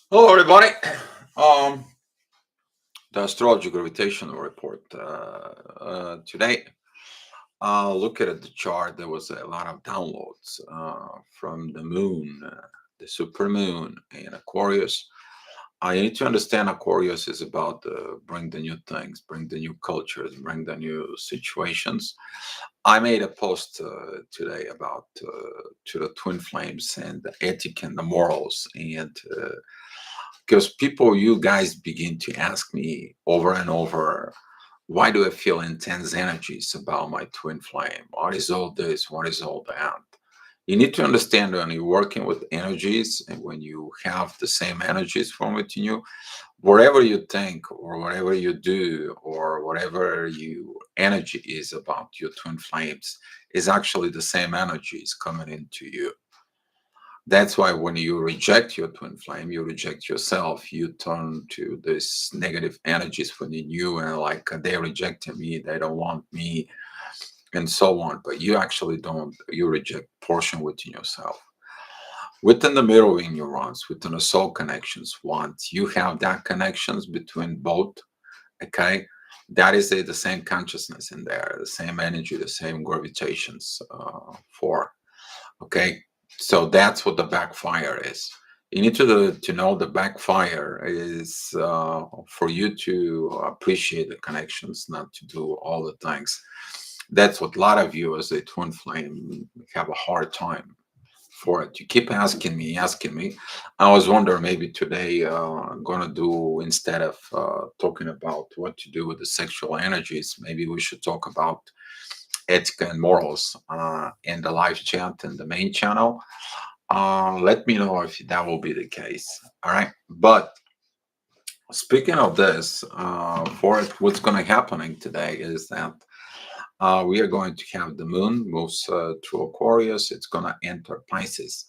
Hello, everybody. Um, the Astrology Gravitational Report. Today, looking at the chart, there was a lot of downloads from the moon, the super moon, and Aquarius. I need to understand Aquarius is about bring the new things, bring the new cultures, bring the new situations. I made a post today about to the twin flames and the ethic and the morals, and because people, you guys begin to ask me over and over, why do I feel intense energies about my twin flame? What is all this? What is all that? You need to understand when you're working with energies and when you have the same energies from within you, whatever you think or whatever you do or whatever you energy is about your twin flames is actually the same energies coming into you. That's why when you reject your twin flame, you reject yourself, you turn to this negative energies within you and like they rejected me, they don't want me, and so on. But you actually don't, you reject portion within yourself. Within the mirroring neurons, within the soul connections, once you have that connections between both, okay, that is the same consciousness in there, the same energy, the same gravitations for. Okay, so that's what the backfire is. You need to know the backfire is for you to appreciate the connections, not to do all the things. That's what a lot of you as a twin flame have a hard time for it. You keep asking me. I was wondering maybe today I'm gonna do instead of talking about what to do with the sexual energies, maybe we should talk about ethic and morals in the live chat and the main channel. Let me know if that will be the case. All right. But speaking of this, for it, what's going to happening today is that we are going to have the moon moves through Aquarius. It's going to enter Pisces.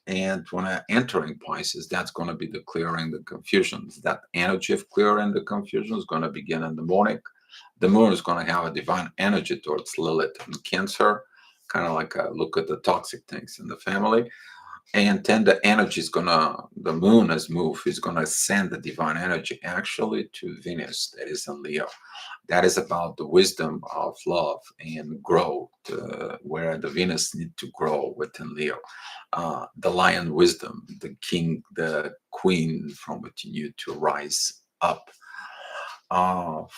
And when I entering Pisces, that's going to be the clearing the confusions. That energy of clearing the confusion is going to begin in the morning. The moon is going to have a divine energy towards Lilith and Cancer, kind of like a look at the toxic things in the family. And then the energy is gonna, the moon as move is gonna send the divine energy actually to Venus, that is in Leo. That is about the wisdom of love and growth, where the Venus need to grow within Leo. The lion wisdom, the king, the queen from within you to rise up.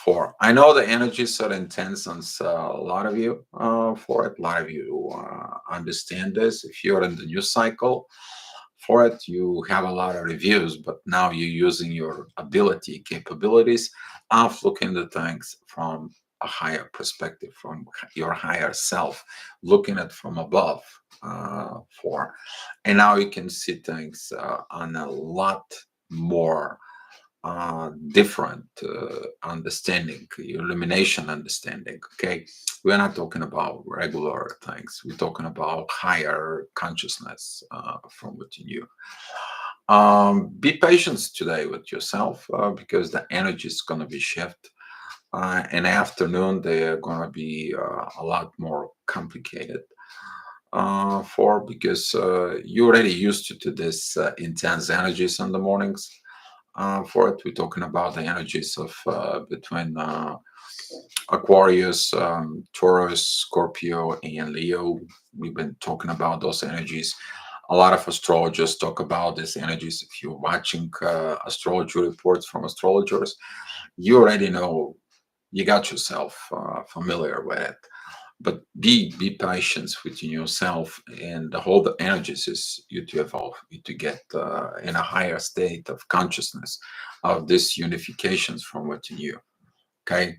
For I know the energies are intense on a lot of you for it. A lot of you understand this. If you're in the news cycle for it, you have a lot of reviews, but now you're using your ability, capabilities of looking at things from a higher perspective, from your higher self, looking at from above. For and now you can see things on a lot more different understanding, illumination understanding. Okay, we're not talking about regular things. We're talking about higher consciousness from within you. Be patient today with yourself because the energy is going to be shift. In the afternoon, they're going to be a lot more complicated for because you're already used to this intense energies in the mornings for it. We're talking about the energies of between Aquarius, Taurus, Scorpio, and Leo. We've been talking about those energies. A lot of astrologers talk about these energies. If you're watching astrology reports from astrologers, you already know, you got yourself familiar with it. But be patient within yourself, and the whole the energies is you to evolve, you to get in a higher state of consciousness of this unifications from within you. Okay,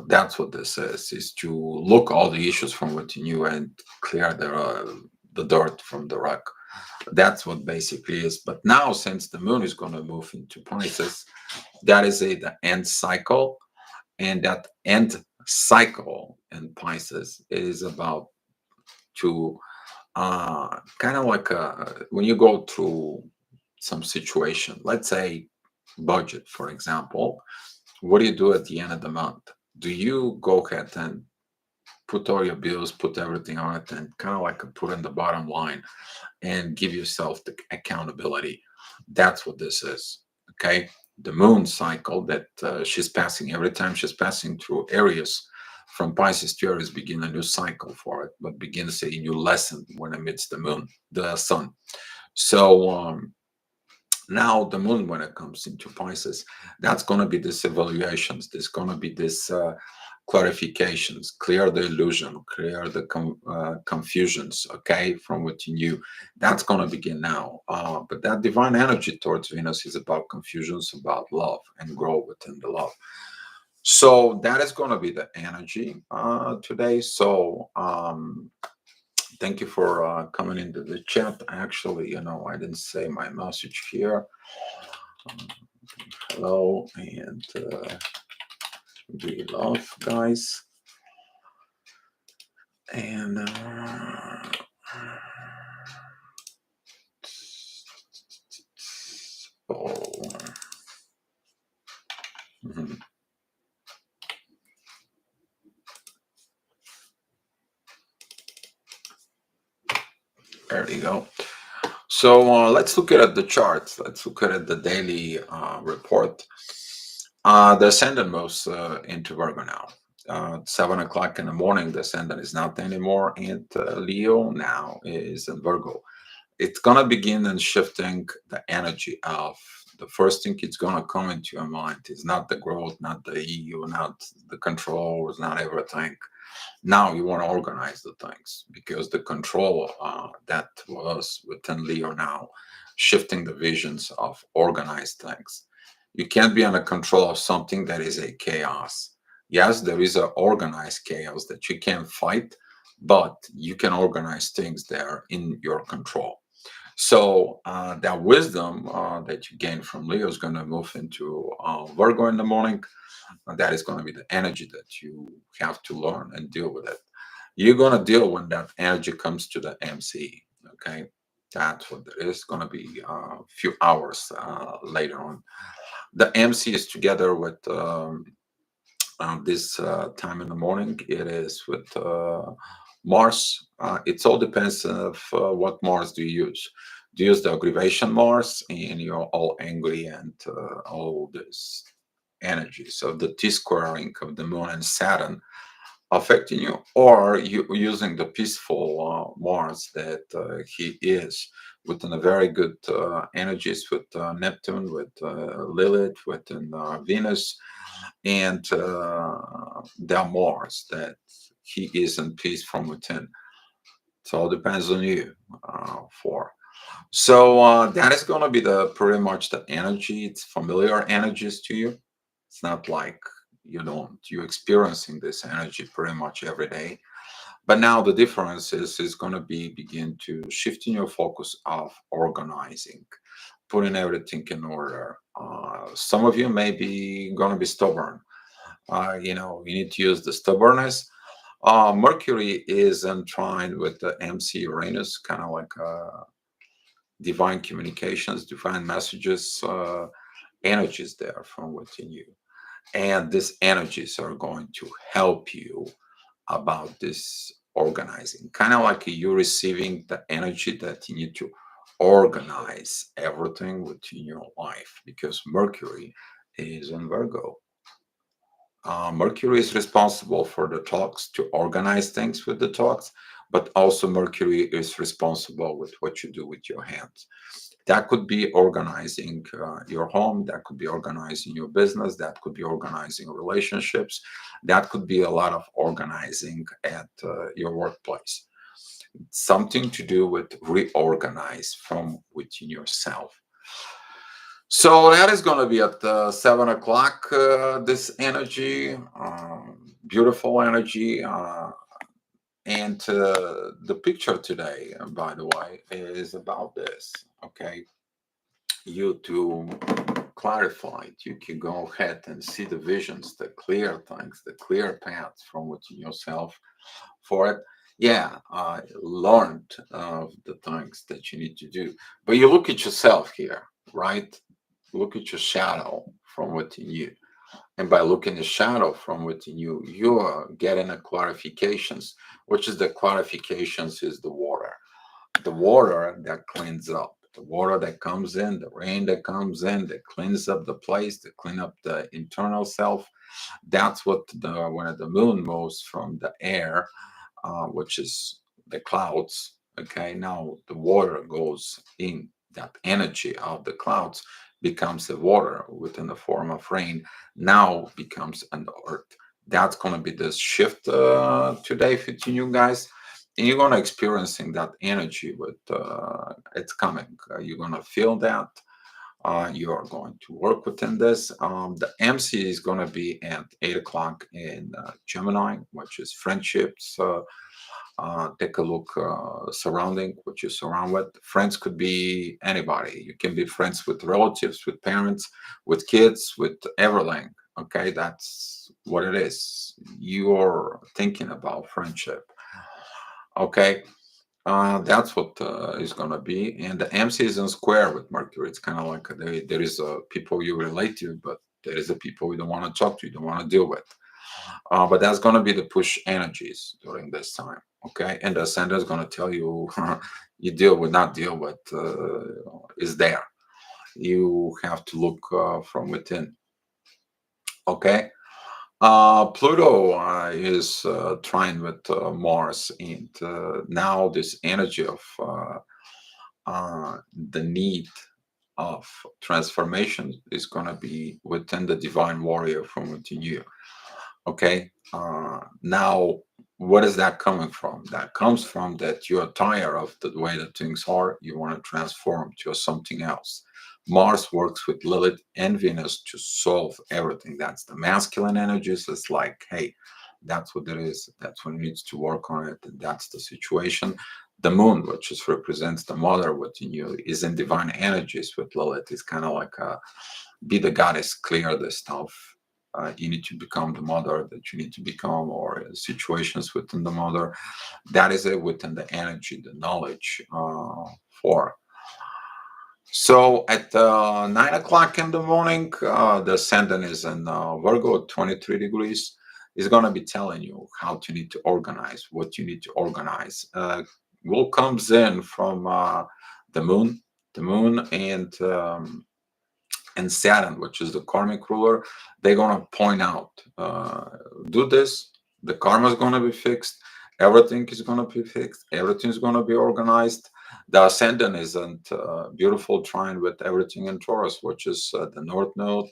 that's what this is to look all the issues from within you and clear the dirt from the rock. That's what basically is. But now, since the moon is going to move into Pisces, that is the end cycle, and that end cycle in Pisces is about to kind of like when you go through some situation, let's say budget, for example, what do you do at the end of the month? Do you go ahead and put all your bills, put everything on it, and kind of like put in the bottom line and give yourself the accountability? That's what this is. Okay, the moon cycle that she's passing, every time she's passing through Aries, from Pisces to Aries, begin a new cycle for it, but begins a new lesson when it meets the moon, the sun. So now the moon, when it comes into Pisces, that's going to be this evaluations, there's going to be this clarifications, clear the illusion, clear the confusions, okay, from what you knew. That's going to begin now, but that divine energy towards Venus is about confusions, about love, and grow within the love. So that is going to be the energy today. So thank you for coming into the chat. Actually, I didn't say my message here. Hello and be love, guys. And oh, mhm. There you go. So let's look at the charts. Let's look at the daily report. The ascendant moves into Virgo now. 7 o'clock in the morning, the ascendant is not anymore, and Leo now is in Virgo. It's gonna begin and shifting the energy of the first thing it's gonna come into your mind is not the growth, not the ego, not the control, it's not everything. Now you want to organize the things because the control that was within Leo now, shifting the visions of organized things. You can't be under control of something that is a chaos. Yes, there is an organized chaos that you can't fight, but you can organize things that are in your control. So that wisdom that you gain from Leo is going to move into Virgo in the morning. And that is going to be the energy that you have to learn and deal with it. You're going to deal when that energy comes to the MC. Okay, that's what it is going to be a few hours later on. The MC is together with this time in the morning. It is with Mars. It all depends of what Mars do you use. Do you use the aggravation Mars and you're all angry and all this energy? So the T squaring of the moon and Saturn affecting you, or you using the peaceful Mars that he is within a very good energies with Neptune, with Lilith, within Venus, and the Mars that he is in peace from within. So it all depends on you for. So that is going to be the pretty much the energy. It's familiar energies to you. It's not like you're experiencing this energy pretty much every day. But now the difference is going to be begin to shifting your focus of organizing, putting everything in order. Some of you may be going to be stubborn. You need to use the stubbornness. Mercury is entwined with the MC Uranus, kind of like divine communications, divine messages, energies there from within you. And these energies are going to help you about this organizing. Kind of like you receiving the energy that you need to organize everything within your life because Mercury is in Virgo. Mercury is responsible for the talks to organize things with the talks, but also Mercury is responsible with what you do with your hands. That could be organizing your home, that could be organizing your business, that could be organizing relationships, that could be a lot of organizing at your workplace. Something to do with reorganize from within yourself. So that is going to be at 7 o'clock. This energy, beautiful energy. And the picture today, by the way, is about this. Okay. You to clarify it, you can go ahead and see the visions, the clear things, the clear paths from within yourself for it. Yeah, I learned the things that you need to do. But you look at yourself here, right? Look at your shadow from within you. And by looking at the shadow from within you, you're getting a clarifications, which is the clarifications is the water that cleans up The water that comes in, the rain that comes in, that cleans up the place, that clean up the internal self. That's what when the moon moves from the air, which is the clouds. Okay, now the water goes in. That energy of the clouds becomes the water within the form of rain. Now becomes an earth. That's gonna be the shift today for you guys, and you're gonna experiencing that energy with it's coming. You're gonna feel that. You are going to work within this. The MC is going to be at 8 o'clock in Gemini, which is friendships. Take a look surrounding what you surround with. Friends could be anybody. You can be friends with relatives, with parents, with kids, with everything. Okay, that's what it is. You're thinking about friendship. Okay, that's what is going to be. And the MC is in square with Mercury. It's kind of like there is people you relate to, but there is a people you don't want to talk to, you don't want to deal with. But that's going to be the push energies during this time. Okay. And the ascendant is going to tell you you deal with, not deal with, is there. You have to look from within. Okay. Pluto is trying with Mars, and now this energy of the need of transformation is going to be within the divine warrior from within you. Okay. Now, what is that coming from? That comes from that you are tired of the way that things are. You want to transform to something else. Mars works with Lilith and Venus to solve everything. That's the masculine energies. It's like, hey, that's what it is. That's what needs to work on it. And that's the situation. The moon, which is represents the mother within you, is in divine energies with Lilith. It's kind of like be the goddess, clear the stuff. You need to become the mother that you need to become, or situations within the mother. That is it within the energy, the knowledge for. So at 9 o'clock in the morning, the ascendant is in Virgo, 23 degrees. Is going to be telling you how to need to organize, what you need to organize. Will comes in from the moon, and Saturn, which is the karmic ruler. They're going to point out, do this, the karma is going to be fixed, everything is going to be fixed, everything is going to be organized. The ascendant isn't beautiful trine with everything in Taurus, which is the North Node,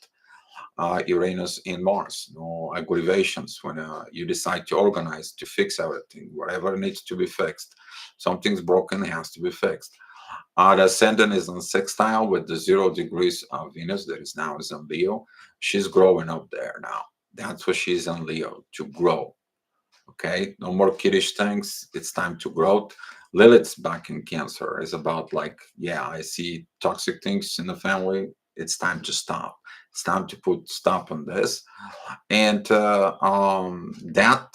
Uranus, and Mars. No aggravations when you decide to organize, to fix everything, whatever needs to be fixed. Something's broken, it has to be fixed. The ascendant is on sextile with the 0 degrees of Venus that is now is in Leo. She's growing up there now. That's what she's in Leo, to grow. Okay, no more kiddish things. It's time to grow. Lilith's back in Cancer. Is about like, yeah, I see toxic things in the family. It's time to stop. It's time to put stop on this. And that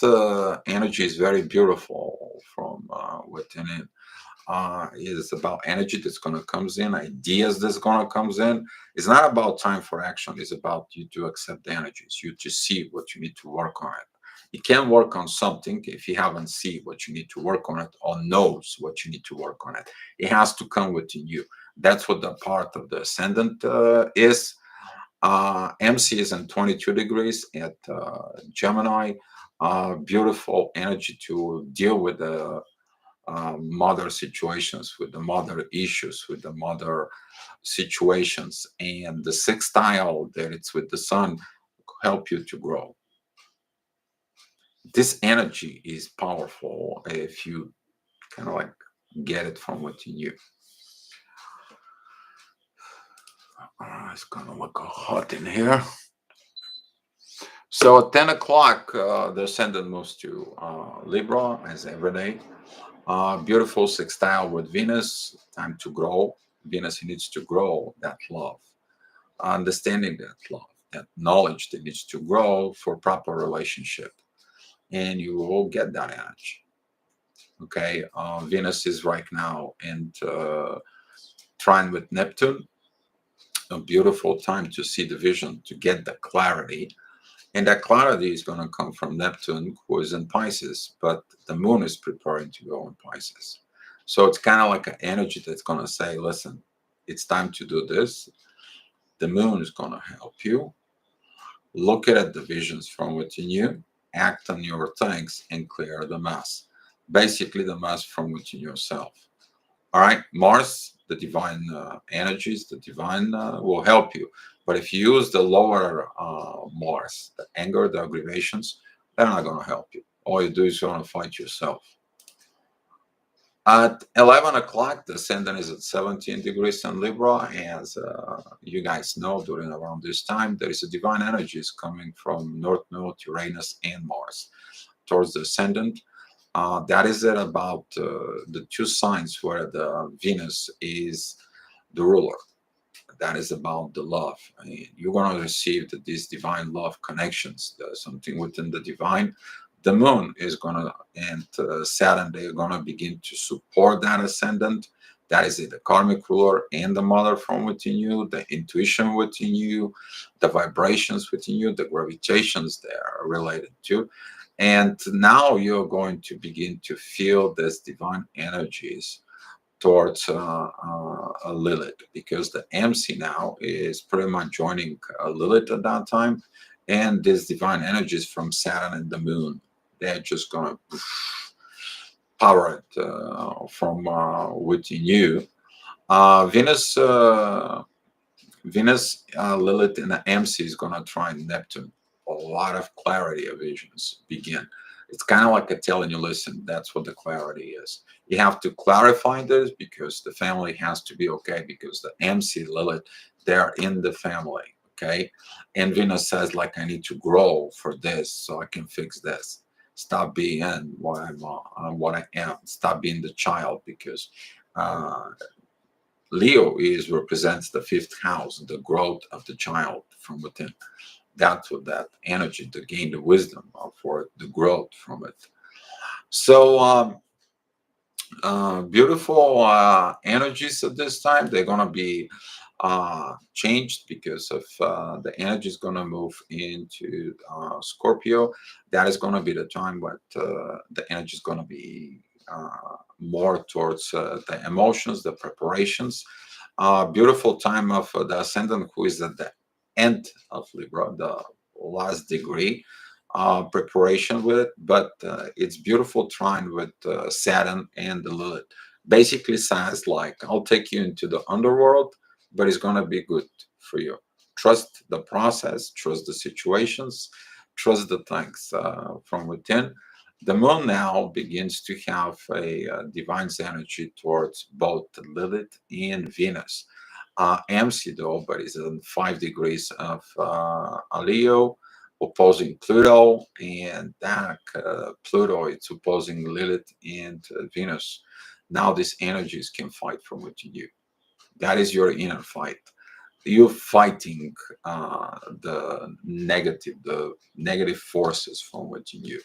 energy is very beautiful from within it. Is about energy that's going to comes in, ideas that's going to comes in. It's not about time for action. It's about you to accept the energies, you to see what you need to work on it. You can't work on something if you haven't see what you need to work on it, or knows what you need to work on it. It has to come within you. That's what the part of the ascendant is. MC is in 22 degrees at Gemini. Beautiful energy to deal with the mother situations, with the mother issues, with the mother situations, and the sextile that it's with the sun help you to grow. This energy is powerful if you kind of like get it from within you. It's gonna look hot in here. So at 10 o'clock, the ascendant moves to Libra as every day. Beautiful sextile with Venus, time to grow. Venus needs to grow that love, understanding that love, that knowledge that needs to grow for proper relationship. And you will get that energy. Okay. Venus is right now in trine with Neptune. A beautiful time to see the vision, to get the clarity. And that clarity is going to come from Neptune, who is in Pisces, but the moon is preparing to go in Pisces. So it's kind of like an energy that's going to say, listen, it's time to do this. The moon is going to help you. Look at the visions from within you, act on your things, and clear the mess. Basically, the mess from within yourself. All right, Mars, the divine energies, the divine will help you. But if you use the lower Mars, the anger, the aggravations, they're not going to help you. All you do is going to fight yourself. At 11 o'clock, the ascendant is at 17 degrees in Libra. As you guys know, during around this time, there is a divine energies coming from North Node, Uranus, and Mars towards the ascendant. That is at about the two signs where the Venus is the ruler. That is about the love. I mean, you're going to receive these divine love connections. There's something within the divine. The moon is going to, and Saturn, they're going to begin to support that ascendant. That is it, the karmic ruler and the mother from within you, the intuition within you, the vibrations within you, the gravitations they are related to. And now you're going to begin to feel these divine energies towards Lilith, because the MC now is pretty much joining Lilith at that time, and these divine energies from Saturn and the Moon, they're just gonna power it from within you. Venus, Lilith, and the MC is gonna try Neptune. A lot of clarity of visions begin. It's kind of like a telling you, listen, that's what the clarity is. You have to clarify this because the family has to be okay, because the MC, Lilith, they're in the family, okay? And Venus says, like, I need to grow for this so I can fix this. Stop being what I am. Stop being the child, because uh, Leo is represents the fifth house, the growth of the child from within. That's what that energy to gain the wisdom for the growth from it. So beautiful energies at this time. They're gonna be changed because of the energy is gonna move into Scorpio. That is gonna be the time when the energy is gonna be more towards the emotions, the preparations. Beautiful time of the ascendant, who is at the end of Libra, the last degree preparation with it, but it's beautiful trine with Saturn and the Lilith. Basically says like, I'll take you into the underworld, but it's gonna be good for you. Trust the process, trust the situations, trust the things from within. The moon now begins to have a divine energy towards both Lilith and Venus. MC though, but it's in 5 degrees of Leo, opposing Pluto, and that Pluto is opposing Lilith and Venus. Now these energies can fight from within you. That is your inner fight. You're fighting the negative forces from within you.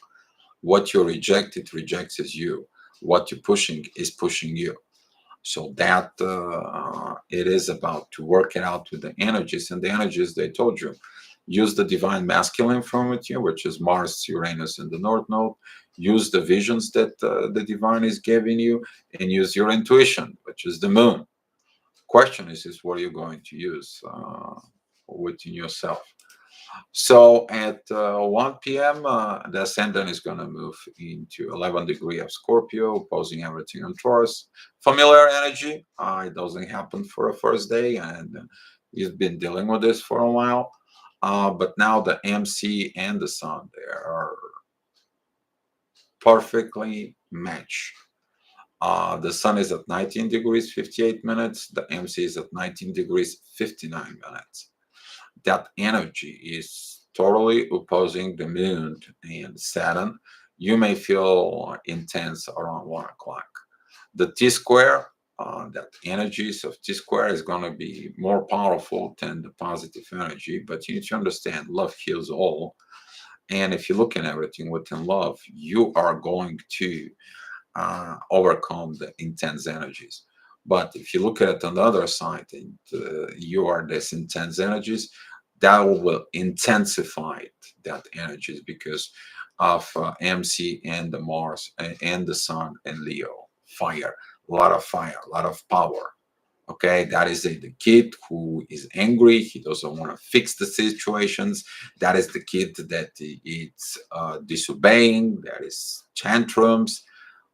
What you reject, it rejects you. What you're pushing is pushing you. So that it is about to work it out with the energies, and the energies they told you. Use the divine masculine from with you, which is Mars, Uranus, and the North Node. Use the visions that the divine is giving you, and use your intuition, which is the moon. Question is what are you going to use within yourself? So at 1 p.m., the ascendant is going to move into 11 degree of Scorpio, opposing everything on Taurus. Familiar energy. It doesn't happen for a first day, and you've been dealing with this for a while. But now the MC and the Sun, they are perfectly matched. The Sun is at 19 degrees 58 minutes. The MC is at 19 degrees 59 minutes. That energy is totally opposing the moon and Saturn. You may feel intense around 1 o'clock. The T square, that energies of T square is going to be more powerful than the positive energy, but you need to understand love heals all. And if you look at everything within love, you are going to overcome the intense energies. But if you look at it on the other side and you are this intense energies, that will intensify that energies because of MC and the Mars and the Sun and Leo. Fire, a lot of fire, a lot of power. Okay, that is the kid who is angry. He doesn't want to fix the situations. That is the kid that is disobeying. That is tantrums.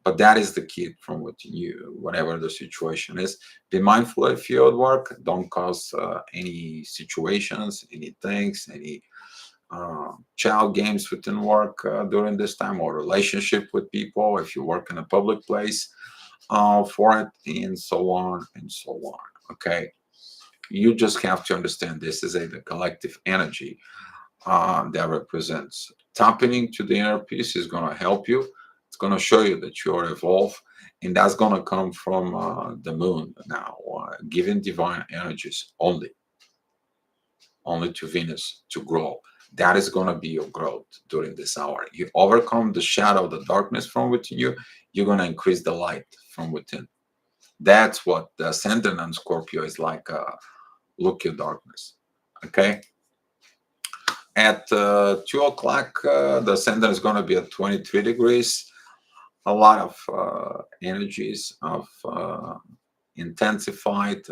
But that is the kid from what you, whatever the situation is. Be mindful if you're at work. Don't cause any situations, any things, any child games within work during this time, or relationship with people if you work in a public place for it, and so on and so on. Okay, you just have to understand this is the collective energy that represents tapping into the inner peace is going to help you. It's going to show you that you are evolved, and that's going to come from the moon now, giving divine energies only to Venus to grow. That is going to be your growth during this hour. You overcome the shadow, the darkness from within you, you're going to increase the light from within. That's what the ascendant on Scorpio is like. Look your darkness. Okay. At 2 o'clock, the ascendant is going to be at 23 degrees. A lot of energies of intensified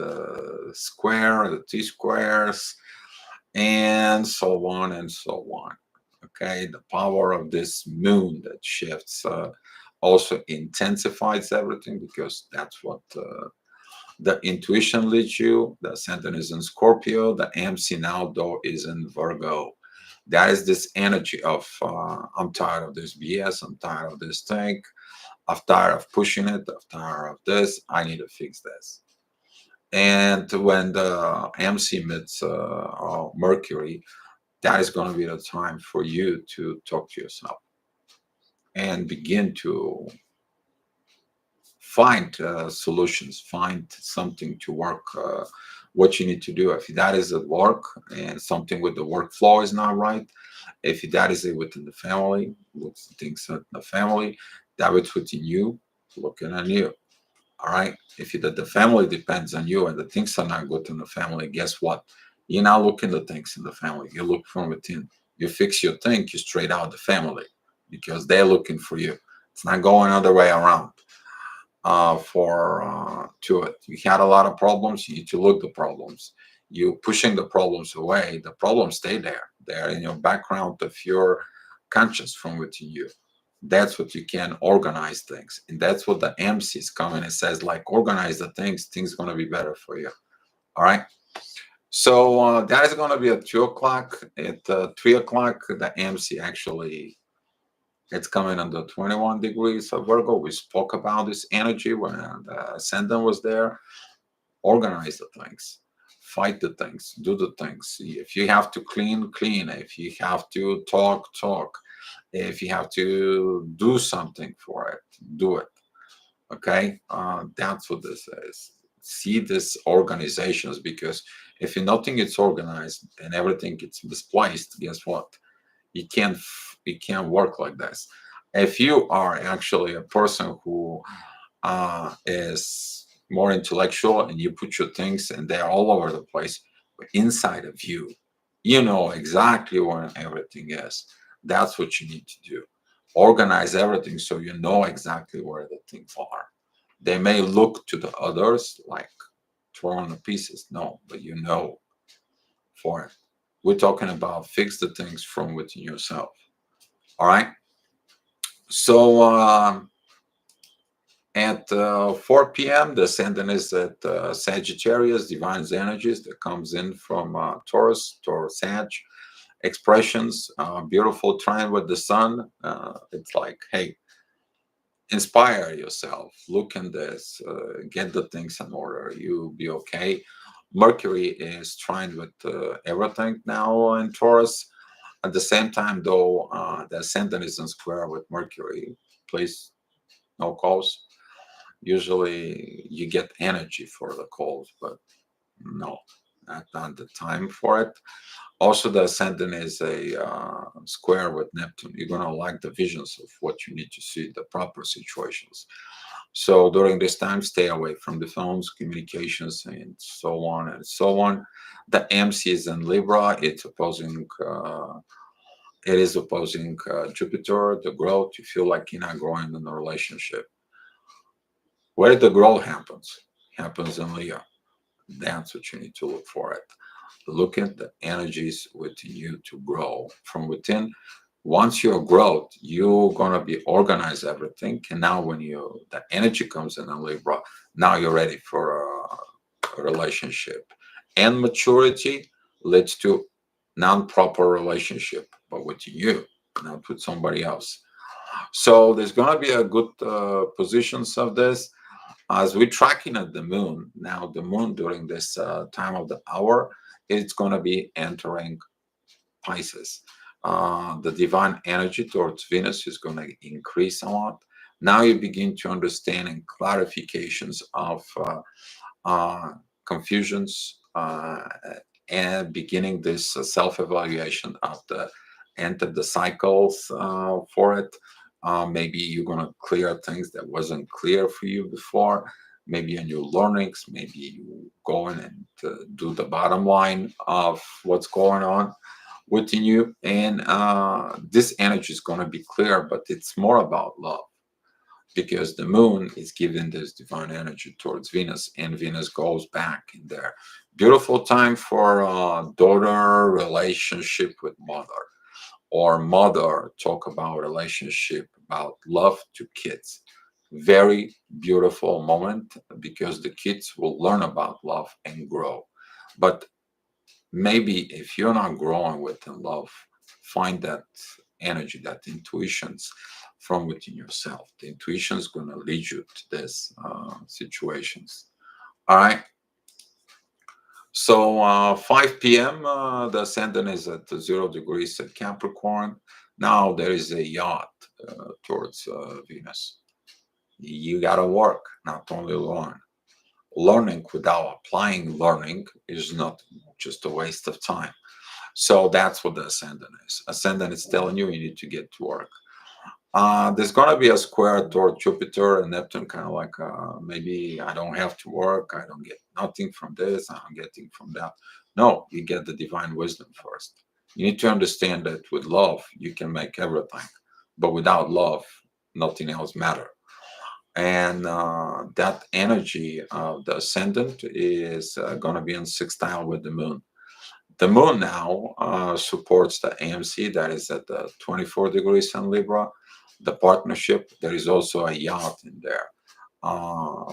square, the T squares, and so on and so on. Okay, the power of this moon that shifts also intensifies everything, because that's what the intuition leads you. The ascendant is in Scorpio. The MC now, though, is in Virgo. That is this energy of I'm tired of this BS. I'm tired of this thing. I'm tired of pushing it. I'm tired of this. I need to fix this. And when the MC meets Mercury, that is going to be the time for you to talk to yourself and begin to find solutions, find something to work, what you need to do. If that is at work and something with the workflow is not right, if that is within the family, with things in the family, that is within you, looking at you. All right. If the family depends on you and the things are not good in the family, guess what? You're not looking at things in the family. You look from within. You fix your thing, you straight out the family, because they're looking for you. It's not going other way around for to it. You had a lot of problems. You need to look the problems. You pushing the problems away. The problems stay there. They're in your background of your conscious from within you. That's what you can organize things, and that's what the MC is coming and says. Like, organize the things. Things gonna be better for you. All right. So that is gonna be at 2 o'clock. At 3 o'clock, the MC actually it's coming under 21 degrees of Virgo. We spoke about this energy when the ascendant was there. Organize the things, fight the things, do the things. If you have to clean, clean. If you have to talk, talk. If you have to do something for it, do it. Okay, that's what this is. See this organizations, because if nothing gets organized and everything gets displaced, guess what? You can't work like this. If you are actually a person who is more intellectual and you put your things and they're all over the place, but inside of you, you know exactly where everything is. That's what you need to do. Organize everything so you know exactly where the things are. They may look to the others like throwing the pieces, no, but you know for it. We're talking about fix the things from within yourself. All right. So at 4 p.m., the ascendant is at Sagittarius, divine energies that comes in from Taurus, Taurus Sag. Expressions, beautiful trine with the sun. It's like, hey, inspire yourself. Look in this, get the things in order. You'll be okay. Mercury is trine with everything now in Taurus. At the same time, though, the ascendant is in square with Mercury. Please, no calls. Usually you get energy for the calls, but no, not the time for it. Also, the ascendant is a square with Neptune. You're going to like the visions of what you need to see, the proper situations. So during this time, stay away from the phones, communications, and so on and so on. The MC is in Libra. It is opposing Jupiter, the growth. You feel like you're not growing in a relationship. Where the growth happens in Leo. That's what you need to look for it. Look at the energies within you to grow from within. Once you're growth, you're gonna be organize everything. And now when you the energy comes in a Libra, now you're ready for a relationship. And maturity leads to non-proper relationship, but with you, not with somebody else. So there's gonna be a good positions of this as we're tracking at the moon. Now the moon during this time of the hour, it's gonna be entering Pisces. The divine energy towards Venus is going to increase a lot. Now you begin to understand and clarifications of uh, confusions and beginning this self-evaluation of the end of the cycles for it. Maybe you're going to clear things that wasn't clear for you before. Maybe a new learnings. Maybe you go in and do the bottom line of what's going on within you, and this energy is going to be clear, but it's more about love because the moon is giving this divine energy towards Venus, and Venus goes back in there. Beautiful time for daughter relationship with mother, or mother talk about relationship, about love to kids. Very beautiful moment because the kids will learn about love and grow. But maybe if you're not growing within love, find that energy, that intuitions from within yourself. The intuition is going to lead you to these situations. All right. So 5 p.m. The ascendant is at 0 degrees at Capricorn. Now there is a yacht towards Venus. You got to work, not only learn. Learning without applying learning is not just a waste of time. So that's what the ascendant is. Ascendant is telling you you need to get to work. There's going to be a square toward Jupiter and Neptune, kind of like maybe I don't have to work. I don't get nothing from this. I'm getting from that. No, you get the divine wisdom first. You need to understand that with love, you can make everything. But without love, nothing else matters. And that energy of the ascendant is going to be in sextile with the moon. The moon now supports the AMC that is at the 24 degrees in Libra. The partnership, there is also a yacht in there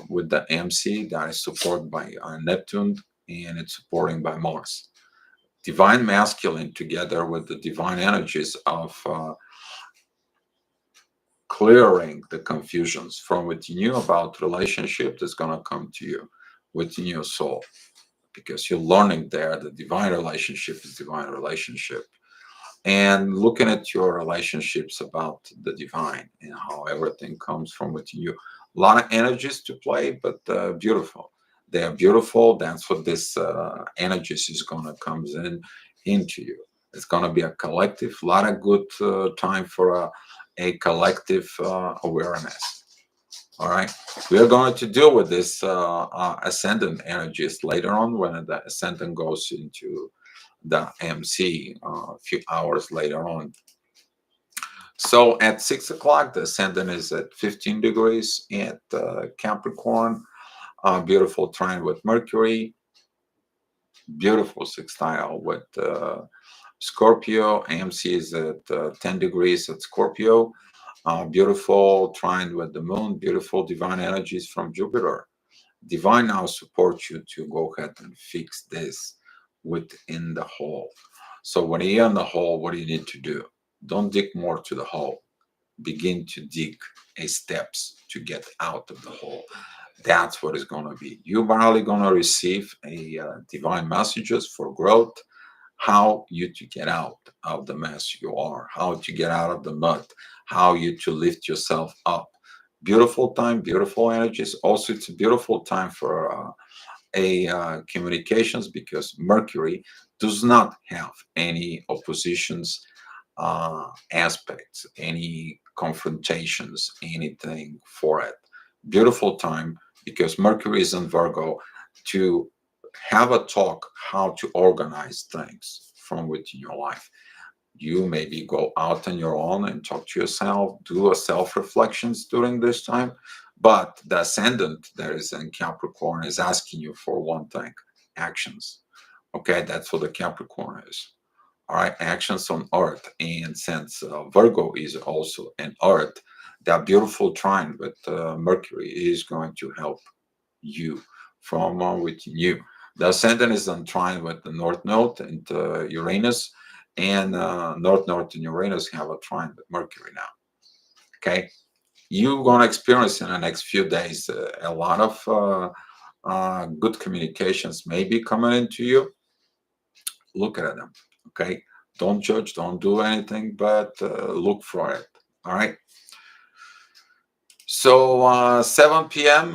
with the AMC that is supported by Neptune, and it's supporting by Mars. Divine masculine together with the divine energies of clearing the confusions from within you about relationship that's going to come to you within your soul, because you're learning there the divine relationship is divine relationship, and looking at your relationships about the divine and how everything comes from within you. A lot of energies to play, but beautiful. They are beautiful. That's what this energies is going to comes in into you. It's going to be a collective. A lot of good time for a collective awareness. All right, we are going to deal with this ascendant energies later on when the ascendant goes into the MC a few hours later on. So at 6 o'clock, the ascendant is at 15 degrees at Capricorn. Beautiful trine with Mercury. Beautiful sextile with Scorpio. AMC is at 10 degrees at Scorpio. Beautiful trine with the moon. Beautiful divine energies from Jupiter. Divine now supports you to go ahead and fix this within the hole. So when you're in the hole, what do you need to do? Don't dig more to the hole. Begin to dig a steps to get out of the hole. That's what it's going to be. You're probably going to receive a divine messages for growth, how you to get out of the mess you are, how to get out of the mud, how you to lift yourself up. Beautiful time, beautiful energies. Also, it's a beautiful time for a communications because Mercury does not have any oppositions aspects, any confrontations, anything for it. Beautiful time because Mercury is in Virgo to have a talk how to organize things from within your life. You maybe go out on your own and talk to yourself, do a self reflections during this time, But the ascendant that is in Capricorn is asking you for one thing: actions. Okay, that's what the Capricorn is. All right, actions on Earth. And since Virgo is also an Earth, that beautiful trine with Mercury is going to help you from within you. The ascendant is on trine with the North Node and Uranus, and North Node and Uranus have a trine with Mercury now. Okay, you're going to experience in the next few days a lot of good communications maybe coming into you. Look at them. Okay, don't judge, don't do anything, but look for it. All right. So 7 p.m.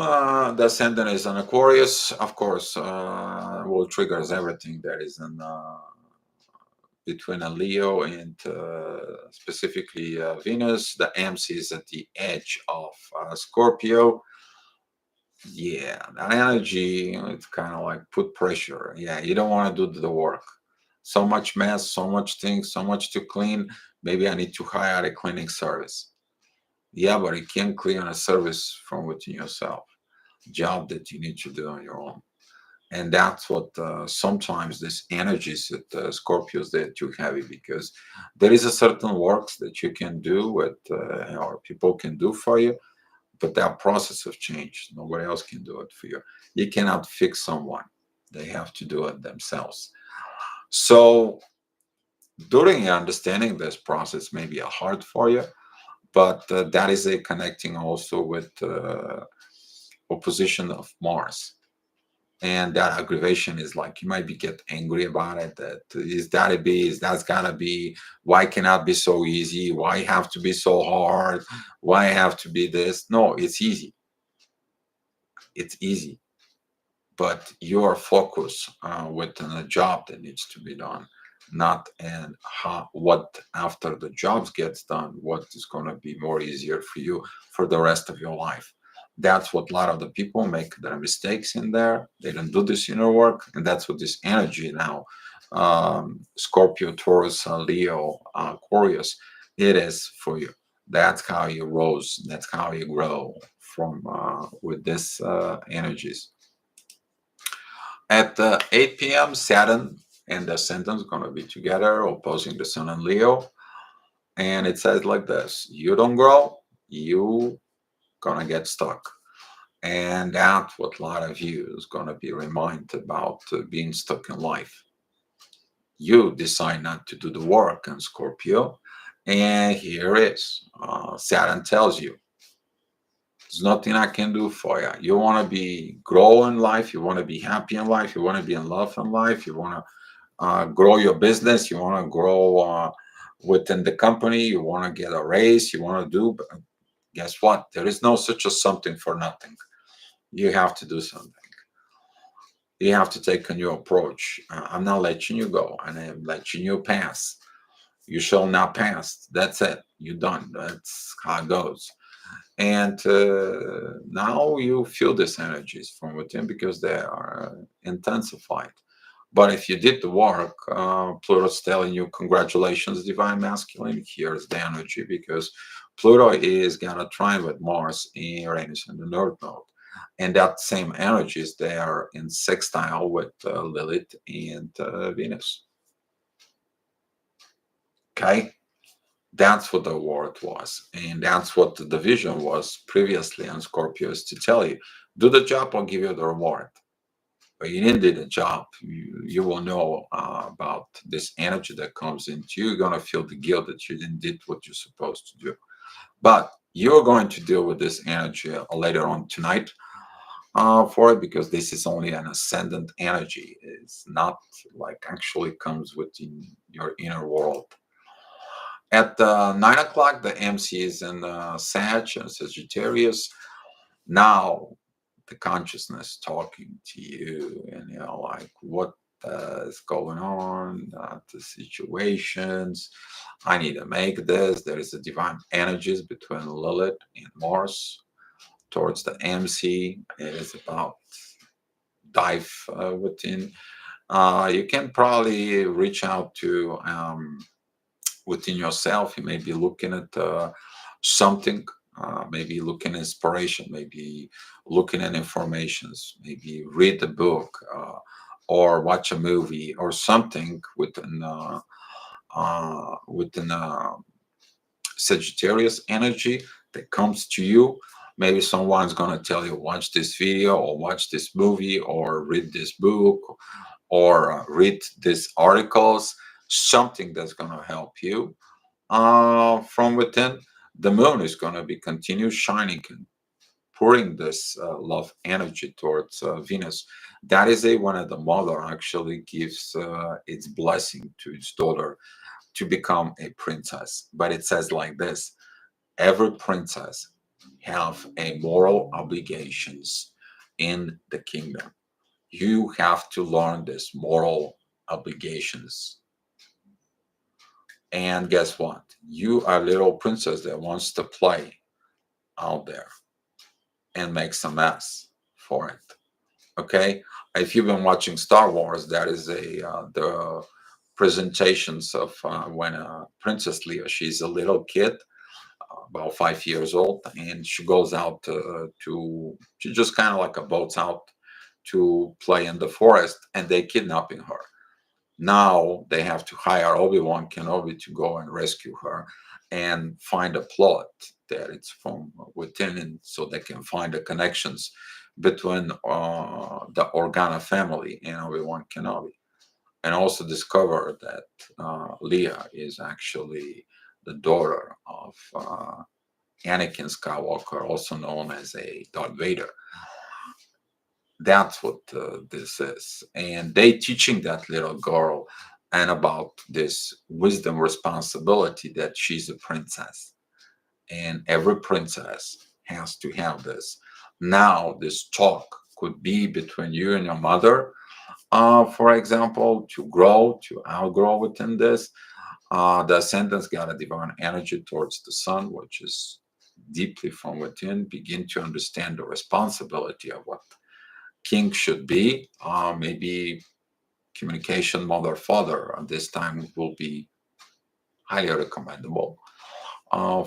The ascendant is an Aquarius, of course. Will triggers everything that is in between a Leo and specifically Venus. The MC is at the edge of Scorpio. Yeah, that energy, it's kind of like put pressure. Yeah, you don't want to do the work. So much mess, so much things, so much to clean. Maybe I need to hire a cleaning service. Yeah, but you can't clean a service from within yourself. Job that you need to do on your own. And that's what sometimes this energies that Scorpios they're too heavy because there is a certain works that you can do with or people can do for you, but that process of change, nobody else can do it for you. You cannot fix someone; they have to do it themselves. So during understanding this process may be hard for you, but that is a connecting also with opposition of Mars. And that aggravation is like you might be get angry about it. That is that it be? Is that's gotta be? Why cannot be so easy? Why have to be so hard? Why have to be this? No, it's easy. It's easy, but your focus within a job that needs to be done, not and how what after the jobs gets done, what is going to be more easier for you for the rest of your life. That's what a lot of the people make their mistakes in there. They don't do this inner work, and that's what this energy now, Scorpio, Taurus, Leo, Aquarius, it is for you. That's how you rose. That's how you grow from with this energies. At 8 p.m., Saturn and the Ascendant is going to be together, opposing the Sun and Leo. And it says like this: you don't grow, you gonna get stuck. And that's what a lot of you is gonna be reminded about being stuck in life. You decide not to do the work in Scorpio, and here is Saturn tells you there's nothing I can do for you. You want to be grow in life. You want to be happy in life. You want to be in love in life. You want to grow your business. You want to grow within the company. You want to get a raise. You want to do. But guess what? There is no such a something for nothing. You have to do something. You have to take a new approach. I'm not letting you go, and I'm letting you pass. You shall not pass. That's it. You're done. That's how it goes. And now you feel these energies from within because they are intensified. But if you did the work, Pluto's telling you, congratulations, divine masculine. Here's the energy because Pluto is got a trine with Mars, Uranus, and the North Node. And that same energy is there in sextile with Lilith and Venus. Okay. That's what the award was. And that's what the vision was previously on Scorpios to tell you do the job, I'll give you the reward. But you didn't do the job. You will know about this energy that comes into you. You're going to feel the guilt that you didn't did what you're supposed to do. But you're going to deal with this energy later on tonight for it because this is only an ascendant energy. It's not like actually comes within your inner world. At 9 o'clock, the MC is in Sag and Sagittarius. Now, the consciousness talking to you, and like what is going on, the situations. I need to make this. There is a divine energies between Lilith and Mars towards the MC. It is about dive within. You can probably reach out to. Within yourself. You may be looking at something maybe looking inspiration, maybe looking at informations, maybe read a book, or watch a movie or something within Sagittarius energy that comes to you. Maybe someone's going to tell you, watch this video or watch this movie or read this book or read these articles, something that's going to help you from within. The moon is going to be continue shining and pouring this love energy towards Venus. That is a when the mother actually gives its blessing to its daughter to become a princess. But it says like this: every princess have a moral obligations in the kingdom. You have to learn this moral obligations. And guess what? You are a little princess that wants to play out there and make some mess for it. Okay? If you've been watching Star Wars, that is the presentations of when Princess Leia, she's a little kid, about 5 years old, and she goes out she just kind of like a boats out to play in the forest, and they kidnapping her. Now they have to hire Obi-Wan Kenobi to go and rescue her and find a plot that it's from within, and so they can find the connections between the Organa family and Obi-Wan Kenobi, and also discover that Leia is actually the daughter of Anakin Skywalker, also known as a Darth Vader. That's what this is. And they teaching that little girl and about this wisdom responsibility that she's a princess. And every princess has to have this. Now, this talk could be between you and your mother, for example, to grow, to outgrow within this. The ascendant's got a divine energy towards the sun, which is deeply from within. Begin to understand the responsibility of what king should be. Maybe communication mother father at this time will be highly recommendable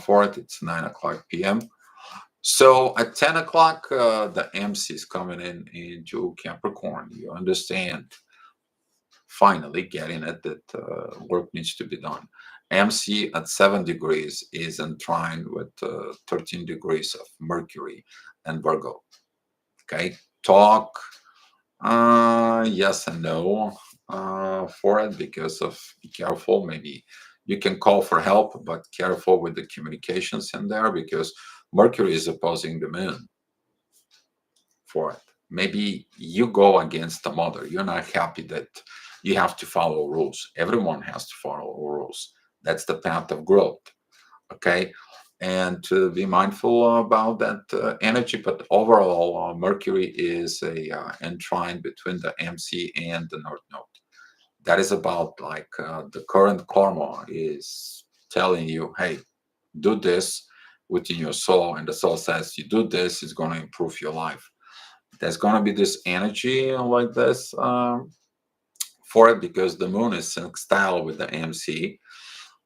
for it. It's 9 o'clock p.m. So at 10 o'clock, the MC is coming in into Capricorn. You understand, finally getting it that work needs to be done. MC at 7 degrees is entwined with 13 degrees of Mercury and Virgo. Okay, talk. Yes and no for it, because of be careful. Maybe you can call for help, but careful with the communications in there because Mercury is opposing the moon for it. Maybe you go against the mother. You're not happy that you have to follow rules. Everyone has to follow rules. That's the path of growth. Okay. And to be mindful about that energy, but overall, Mercury is a enshrined between the MC and the North Node. That is about like the current karma is telling you, hey, do this within your soul, and the soul says you do this, it's going to improve your life. There's going to be this energy like this for it because the moon is sextile with the MC.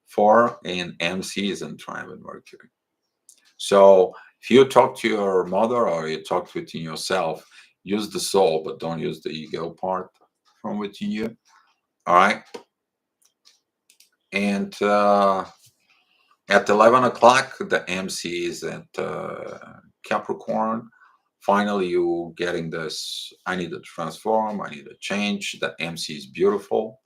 For and MC is in trine with Mercury. So if you talk to your mother or you talk within yourself, use the soul, but don't use the ego part from within you. All right. And at 11 o'clock, the MC is at Capricorn. Finally, you getting this. I need to transform. I need to change. The MC is beautiful.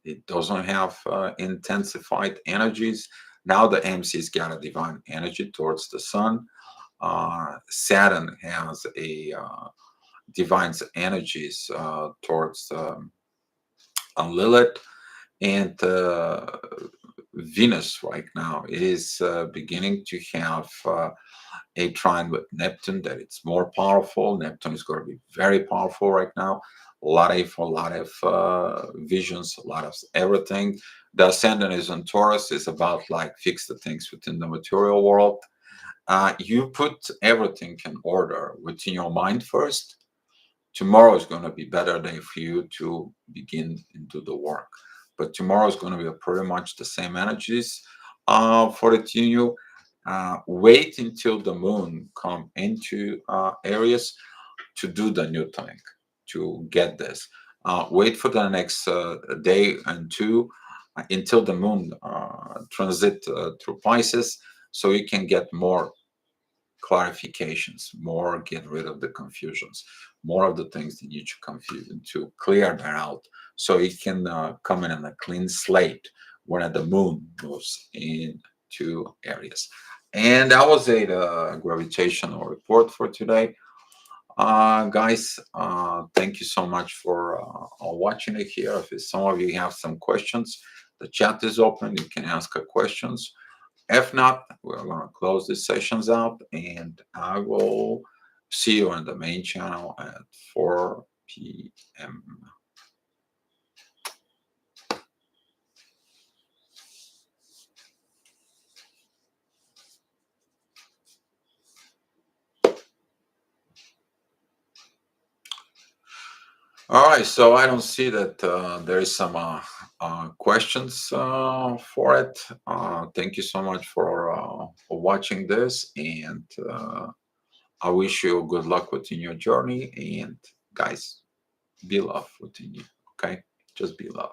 It doesn't have intensified energies. Now the MC's got a divine energy towards the sun. Saturn has a divine energies towards Lilith, and Venus right now is beginning to have a trine with Neptune that it's more powerful. Neptune is going to be very powerful right now. A lot of visions, a lot of everything. The ascendant is on Taurus. Is about like fix the things within the material world. You put everything in order within your mind first. Tomorrow is going to be better day for you to begin into the work. But tomorrow is going to be pretty much the same energies for the you. Wait until the moon come into Aries to do the new thing, to get this. Wait for the next day and two until the moon transit through Pisces, so you can get more clarifications, more get rid of the confusions, more of the things that you should confuse and to clear that out, so it can come in on a clean slate when the moon moves into Aries. And that was a gravitational report for today. Guys, thank you so much for watching it here. If some of you have some questions, the chat is open. You can ask questions. If not, we're going to close these sessions out, and I will see you on the main channel at 4 p.m. All right, so I don't see that there is some questions for it. Thank you so much for watching this, and I wish you good luck within your journey. And guys, be love within you. Okay, just be love.